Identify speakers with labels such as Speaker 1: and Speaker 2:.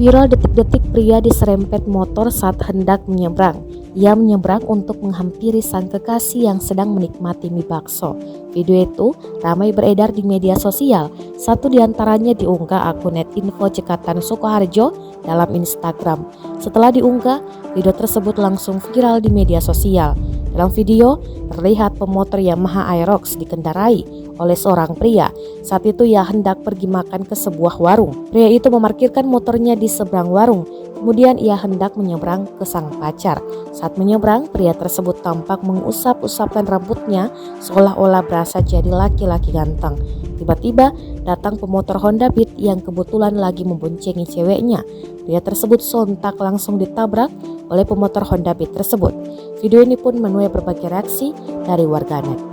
Speaker 1: Viral detik-detik pria diserempet motor saat hendak menyeberang. Ia menyeberang untuk menghampiri sang kekasih yang sedang menikmati mie bakso. Video itu ramai beredar di media sosial. Satu diantaranya diunggah akun @info Cekatan Sukoharjo dalam Instagram. Setelah diunggah, video tersebut langsung viral di media sosial. Dalam video, terlihat pemotor Yamaha Aerox dikendarai oleh seorang pria. Saat itu ia hendak pergi makan ke sebuah warung. Pria itu memarkirkan motornya di seberang warung. Kemudian ia hendak menyeberang ke sang pacar. Saat menyeberang, pria tersebut tampak mengusap-usapkan rambutnya seolah-olah berasa jadi laki-laki ganteng. Tiba-tiba datang pemotor Honda Beat yang kebetulan lagi memboncengi ceweknya. Pria tersebut sontak langsung ditabrak oleh pemotor Honda Beat tersebut. Video ini pun menuai berbagai reaksi dari warganet.